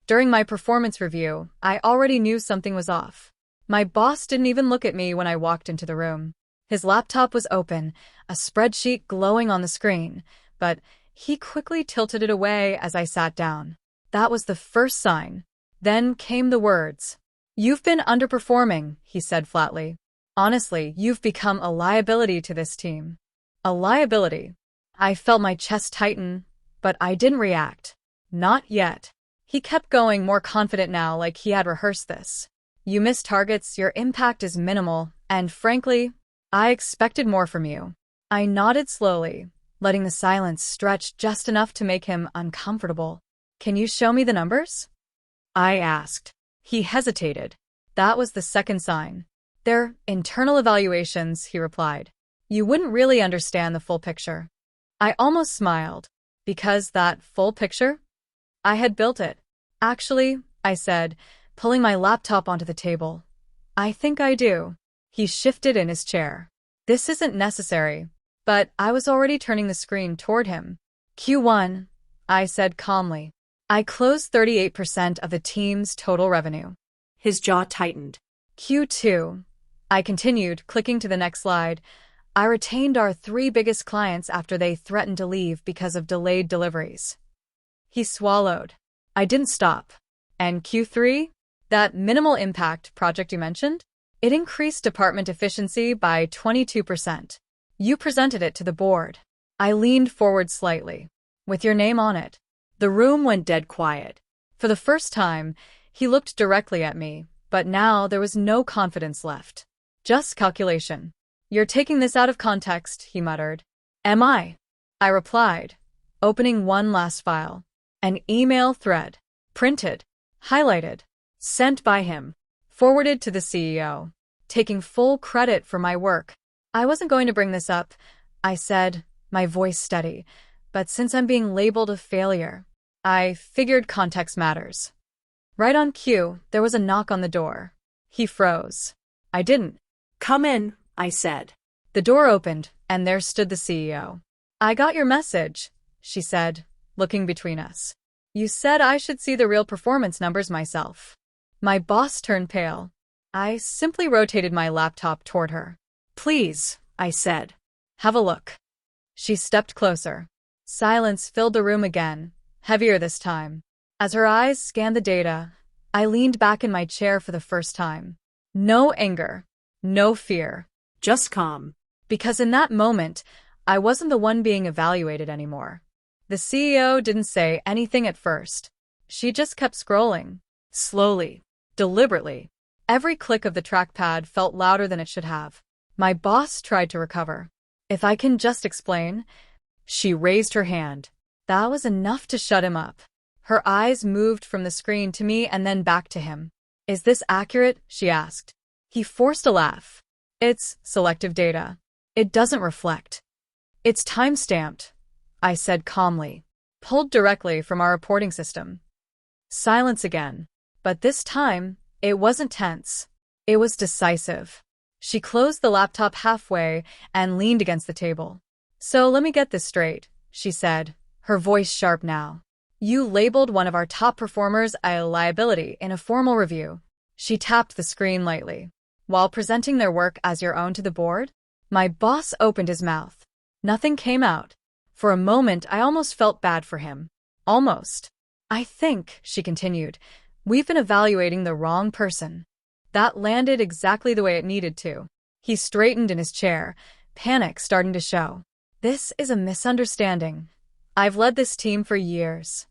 During my performance review, I already knew something was off. My boss didn't even look at me when I walked into the room. His laptop was open, a spreadsheet glowing on the screen, but he quickly tilted it away as I sat down. That was the first sign. Then came the words. "You've been underperforming," he said flatly. "Honestly, you've become a liability to this team." A liability. I felt my chest tighten, but I didn't react. Not yet. He kept going, more confident now, like he had rehearsed this. "You miss targets, your impact is minimal, and frankly, I expected more from you." I nodded slowly, letting the silence stretch just enough to make him uncomfortable. "Can you show me the numbers?" I asked. He hesitated. That was the second sign. "They're internal evaluations," he replied. "You wouldn't really understand the full picture." I almost smiled. Because that full picture? I had built it. "Actually," I said, pulling my laptop onto the table. "I think I do." He shifted in his chair. "This isn't necessary." But I was already turning the screen toward him. "Q1, I said calmly. "I closed 38% of the team's total revenue." His jaw tightened. "Q2, I continued, clicking to the next slide. "I retained our 3 biggest clients after they threatened to leave because of delayed deliveries." He swallowed. I didn't stop. "And Q3? That minimal impact project you mentioned? It increased department efficiency by 22%. You presented it to the board." I leaned forward slightly. "With your name on it." The room went dead quiet. For the first time, he looked directly at me, but now there was no confidence left. Just calculation. "You're taking this out of context," he muttered. "Am I?" I replied, opening one last file. An email thread. Printed. Highlighted. Sent by him. Forwarded to the CEO. Taking full credit for my work. "I wasn't going to bring this up," I said, my voice steady, "but since I'm being labeled a failure, I figured context matters." Right on cue, there was a knock on the door. He froze. I didn't. "Come in," I said. The door opened, and there stood the CEO. "I got your message," she said, looking between us. "You said I should see the real performance numbers myself." My boss turned pale. I simply rotated my laptop toward her. "Please," I said. "Have a look." She stepped closer. Silence filled the room again, heavier this time. As her eyes scanned the data, I leaned back in my chair for the first time. No anger, no fear. Just calm. Because in that moment, I wasn't the one being evaluated anymore. The CEO didn't say anything at first. She just kept scrolling. Slowly. Deliberately. Every click of the trackpad felt louder than it should have. My boss tried to recover. "If I can just explain." She raised her hand. That was enough to shut him up. Her eyes moved from the screen to me and then back to him. "Is this accurate?" she asked. He forced a laugh. "It's selective data. It doesn't reflect. It's time-stamped," I said calmly. "Pulled directly from our reporting system." Silence again. But this time, it wasn't tense. It was decisive. She closed the laptop halfway and leaned against the table. "So let me get this straight," she said, her voice sharp now. "You labeled one of our top performers a liability in a formal review." She tapped the screen lightly. "While presenting their work as your own to the board?" My boss opened his mouth. Nothing came out. For a moment, I almost felt bad for him. Almost. "I think," she continued, "we've been evaluating the wrong person." That landed exactly the way it needed to. He straightened in his chair, panic starting to show. "This is a misunderstanding. I've led this team for years."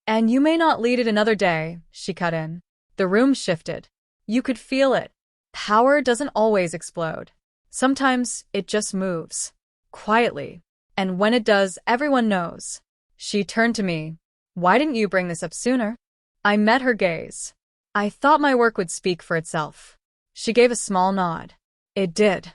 "And you may not lead it another day," she cut in. The room shifted. You could feel it. Power doesn't always explode. Sometimes it just moves. Quietly. And when it does, everyone knows. She turned to me. "Why didn't you bring this up sooner?" I met her gaze. "I thought my work would speak for itself." She gave a small nod. "It did."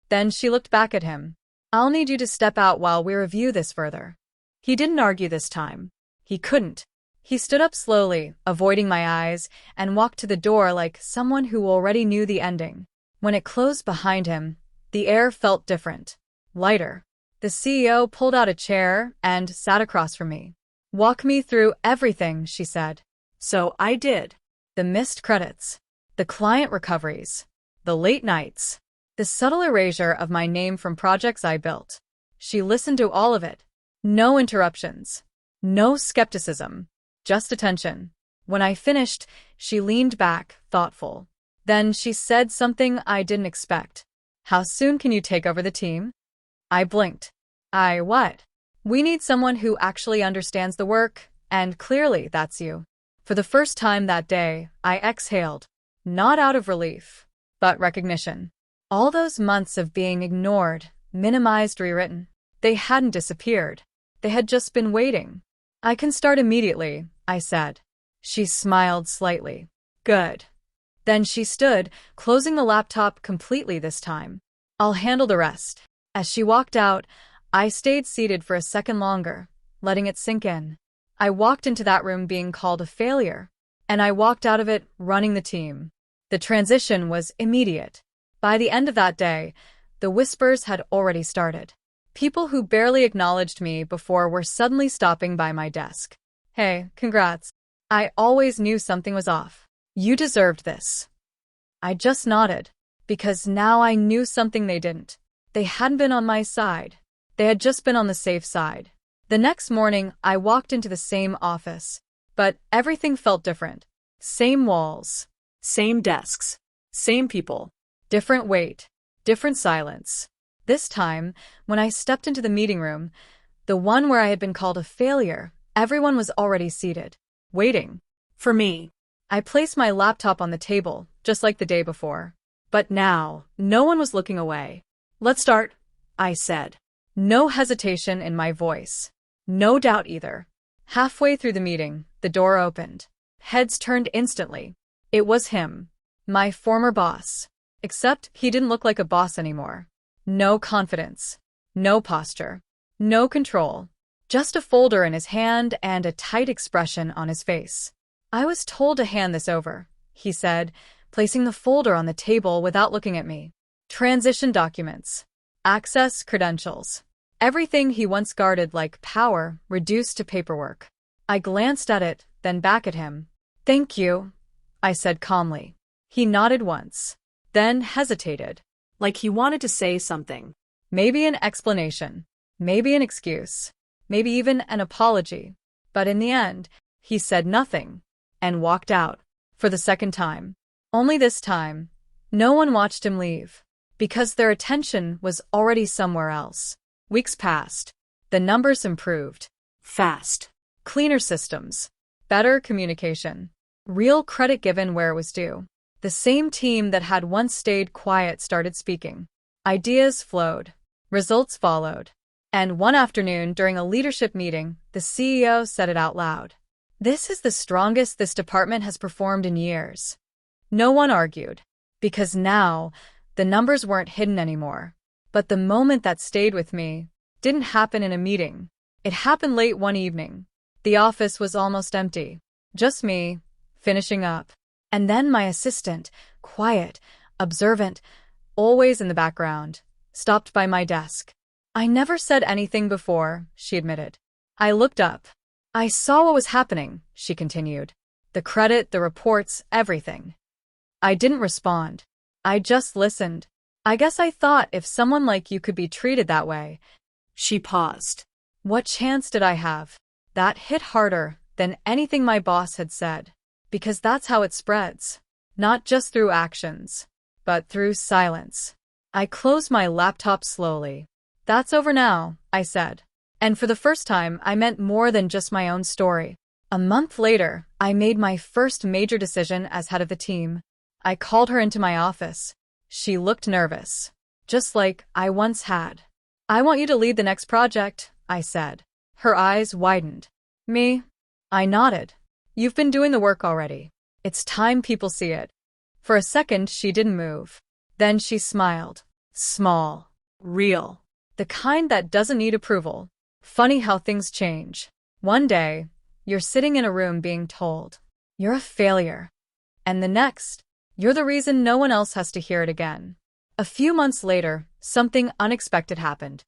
Then she looked back at him. "I'll need you to step out while we review this further." He didn't argue this time. He couldn't. He stood up slowly, avoiding my eyes, and walked to the door like someone who already knew the ending. When it closed behind him, the air felt different. Lighter. The CEO pulled out a chair and sat across from me. "Walk me through everything," she said. So I did. The missed credits, the client recoveries, the late nights, the subtle erasure of my name from projects I built. She listened to all of it. No interruptions. No skepticism. Just attention. When I finished, she leaned back, thoughtful. Then she said something I didn't expect. "How soon can you take over the team?" I blinked. What? "We need someone who actually understands the work, and clearly that's you." For the first time that day, I exhaled. Not out of relief, but recognition. All those months of being ignored, minimized, rewritten, they hadn't disappeared. They had just been waiting. "I can start immediately," I said. She smiled slightly. "Good." Then she stood, closing the laptop completely this time. "I'll handle the rest." As she walked out, I stayed seated for a second longer, letting it sink in. I walked into that room being called a failure, and I walked out of it running the team. The transition was immediate. By the end of that day, the whispers had already started. People who barely acknowledged me before were suddenly stopping by my desk. "Hey, congrats." I always knew something was off. "You deserved this." I just nodded, because now I knew something they didn't. They hadn't been on my side. They had just been on the safe side. The next morning, I walked into the same office, but everything felt different. Same walls, Same desks. Same people. different weight, different silence. This time, when I stepped into the meeting room, the one where I had been called a failure, everyone was already seated, waiting. For me. I placed my laptop on the table, just like the day before. But now, no one was looking away. "Let's start," I said. No hesitation in my voice. No doubt either. Halfway through the meeting, the door opened. Heads turned instantly. It was him. My former boss. Except he didn't look like a boss anymore. No confidence. No posture. No control. Just a folder in his hand and a tight expression on his face. "I was told to hand this over," he said, placing the folder on the table without looking at me. Transition documents. Access credentials. Everything he once guarded like power reduced to paperwork. I glanced at it, then back at him. "Thank you," I said calmly. He nodded once, then hesitated. Like he wanted to say something. Maybe an explanation. Maybe an excuse. Maybe even an apology. But in the end, he said nothing and walked out for the second time. Only this time, no one watched him leave, because their attention was already somewhere else. Weeks passed. The numbers improved. Fast. Cleaner systems. Better communication. Real credit given where it was due. The same team that had once stayed quiet started speaking. Ideas flowed. Results followed. And one afternoon during a leadership meeting, the CEO said it out loud. "This is the strongest this department has performed in years." No one argued, because now the numbers weren't hidden anymore. But the moment that stayed with me didn't happen in a meeting. It happened late one evening. The office was almost empty. Just me, finishing up. And then my assistant, quiet, observant, always in the background, stopped by my desk. "I never said anything before," she admitted. I looked up. "I saw what was happening," she continued. "The credit, the reports, everything." I didn't respond. I just listened. "I guess I thought if someone like you could be treated that way." She paused. What chance did I have? That hit harder than anything my boss had said. Because that's how it spreads. Not just through actions, but through silence. I closed my laptop slowly. "That's over now," I said. And for the first time, I meant more than just my own story. A month later, I made my first major decision as head of the team. I called her into my office. She looked nervous, just like I once had. "I want you to lead the next project," I said. Her eyes widened. "Me?" I nodded. "You've been doing the work already. It's time people see it." For a second, she didn't move. Then she smiled. Small. Real. The kind that doesn't need approval. Funny how things change. One day, you're sitting in a room being told, "You're a failure." And the next, you're the reason no one else has to hear it again. A few months later, something unexpected happened.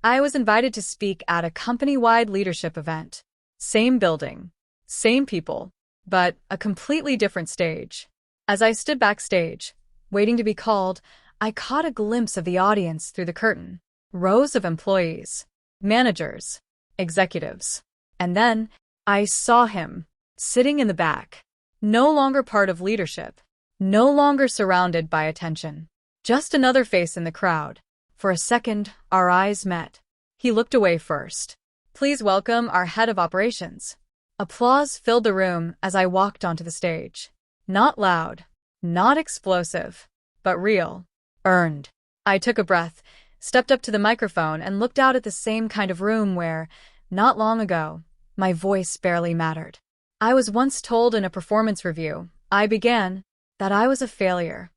I was invited to speak at a company-wide leadership event. Same building. Same people. but a completely different stage. As I stood backstage, waiting to be called, I caught a glimpse of the audience through the curtain. Rows of employees, managers, executives. And then, I saw him, sitting in the back. No longer part of leadership. No longer surrounded by attention. Just another face in the crowd. For a second, our eyes met. He looked away first. Please welcome our head of operations. Applause filled the room as I walked onto the stage. Not loud, not explosive, but real. Earned. I took a breath, stepped up to the microphone, and looked out at the same kind of room where, not long ago, my voice barely mattered. I was once told in a performance review, I began, that I was a failure.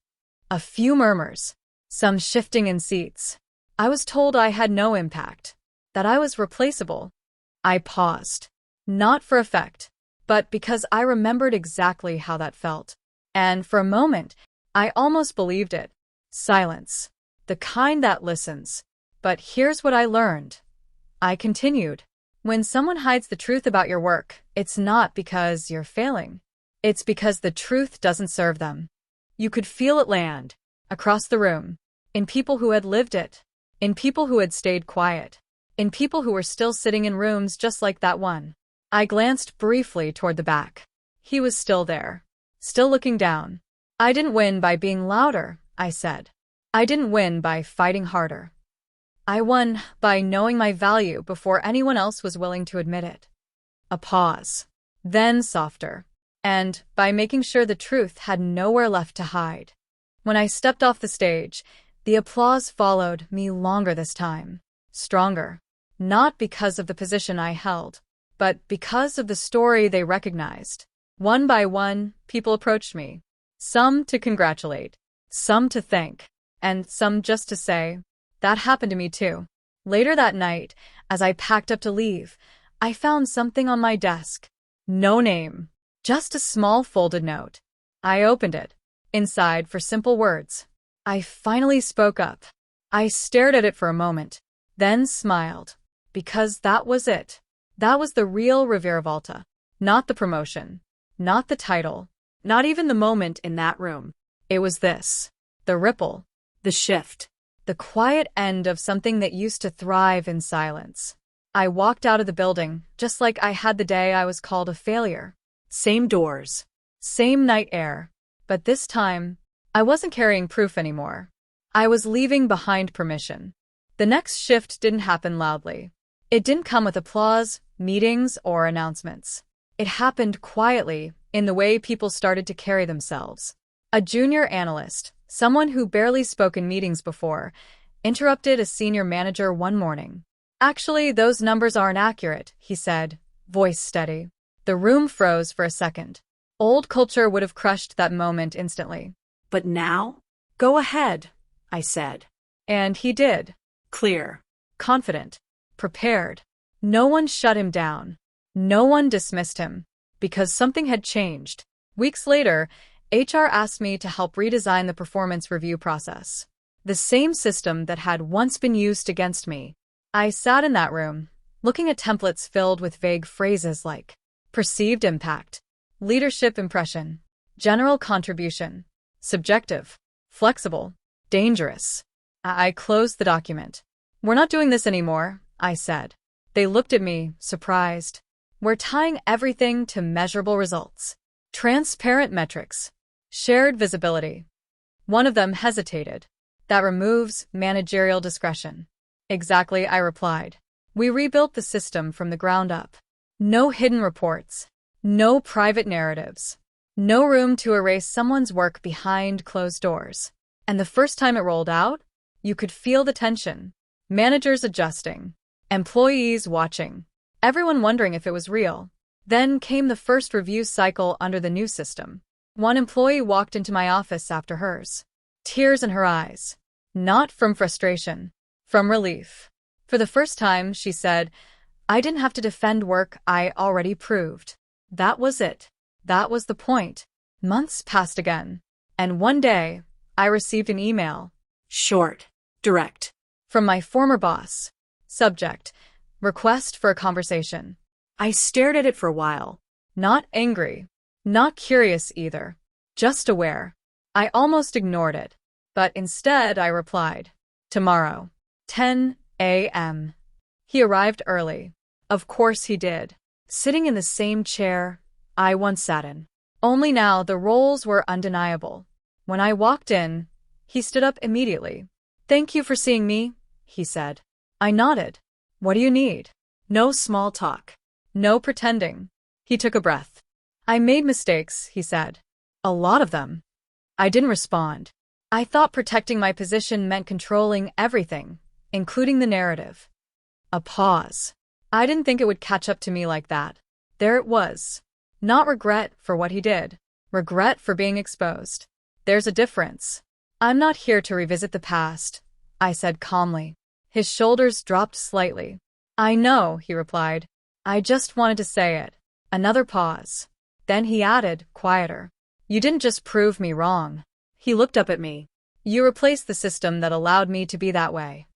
A few murmurs, some shifting in seats. I was told I had no impact, that I was replaceable. I paused. Not for effect, but because I remembered exactly how that felt. And for a moment, I almost believed it. Silence. The kind that listens. But here's what I learned. I continued. When someone hides the truth about your work, it's not because you're failing. It's because the truth doesn't serve them. You could feel it land, across the room, in people who had lived it, in people who had stayed quiet, in people who were still sitting in rooms just like that one. I glanced briefly toward the back. He was still there, still looking down. I didn't win by being louder, I said. I didn't win by fighting harder. I won by knowing my value before anyone else was willing to admit it. A pause. Then softer. And by making sure the truth had nowhere left to hide. When I stepped off the stage, the applause followed me longer this time. Stronger. Not because of the position I held, but because of the story they recognized. One by one, people approached me. Some to congratulate, some to thank, and some just to say, that happened to me too. Later that night, as I packed up to leave, I found something on my desk. No name, just a small folded note. I opened it. Inside were simple words. I finally spoke up. I stared at it for a moment, then smiled, because that was it. That was the real Rivera Volta. Not the promotion, not the title, not even the moment in that room. It was this. The ripple, the shift, the quiet end of something that used to thrive in silence. I walked out of the building, just like I had the day I was called a failure. Same doors, same night air, but this time, I wasn't carrying proof anymore. I was leaving behind permission. The next shift didn't happen loudly. It didn't come with applause, meetings, or announcements. It happened quietly, in the way people started to carry themselves. A junior analyst, someone who barely spoke in meetings before, interrupted a senior manager one morning. Actually, those numbers aren't accurate, he said, voice steady. The room froze for a second. Old culture would have crushed that moment instantly. But now? Go ahead, I said. And he did. Clear. Confident. Prepared. No one shut him down. No one dismissed him. Because something had changed. Weeks later, HR asked me to help redesign the performance review process. The same system that had once been used against me. I sat in that room, looking at templates filled with vague phrases like perceived impact, leadership impression, general contribution, subjective, flexible, dangerous. I closed the document. We're not doing this anymore, I said. They looked at me, surprised. We're tying everything to measurable results. Transparent metrics. Shared visibility. One of them hesitated. That removes managerial discretion. Exactly, I replied. We rebuilt the system from the ground up. No hidden reports. No private narratives. No room to erase someone's work behind closed doors. And the first time it rolled out, you could feel the tension. Managers adjusting. Employees watching. Everyone wondering if it was real. Then came the first review cycle under the new system. One employee walked into my office after hers. Tears in her eyes. Not from frustration. From relief. For the first time, she said, I didn't have to defend work I already proved. That was it. That was the point. Months passed again. And one day, I received an email. Short. Direct. From my former boss. Subject. Request for a conversation. I stared at it for a while. Not angry. Not curious either. Just aware. I almost ignored it. But instead I replied, "Tomorrow. 10 a.m. He arrived early. Of course he did. Sitting in the same chair I once sat in. Only now the roles were undeniable. When I walked in, he stood up immediately. "Thank you for seeing me," he said. I nodded. "What do you need?" No small talk. No pretending. He took a breath. "I made mistakes," he said. "A lot of them." I didn't respond. I thought protecting my position meant controlling everything, including the narrative. A pause. I didn't think it would catch up to me like that. There it was. Not regret for what he did. Regret for being exposed. There's a difference. "I'm not here to revisit the past," I said calmly. His shoulders dropped slightly. "I know," he replied. "I just wanted to say it." Another pause. Then he added, quieter, "You didn't just prove me wrong." He looked up at me. "You replaced the system that allowed me to be that way."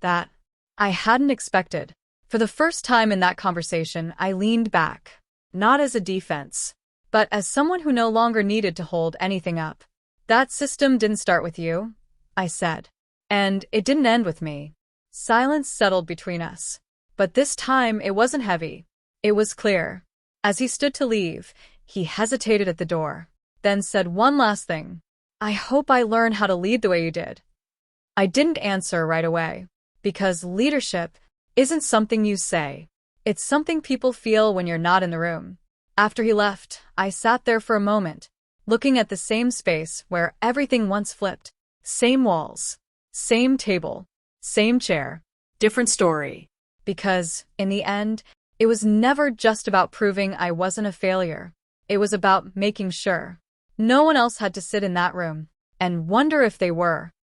That I hadn't expected. For the first time in that conversation, I leaned back, not as a defense, but as someone who no longer needed to hold anything up. "That system didn't start with you," I said. "And it didn't end with me." Silence settled between us. But this time it wasn't heavy. It was clear. As he stood to leave, he hesitated at the door, then said one last thing. "I hope I learn how to lead the way you did." I didn't answer right away, because leadership isn't something you say. It's something people feel when you're not in the room. After he left, I sat there for a moment, looking at the same space where everything once flipped. Same walls, same table, same chair, different story. Because, in the end, it was never just about proving I wasn't a failure. It was about making sure no one else had to sit in that room and wonder if they were.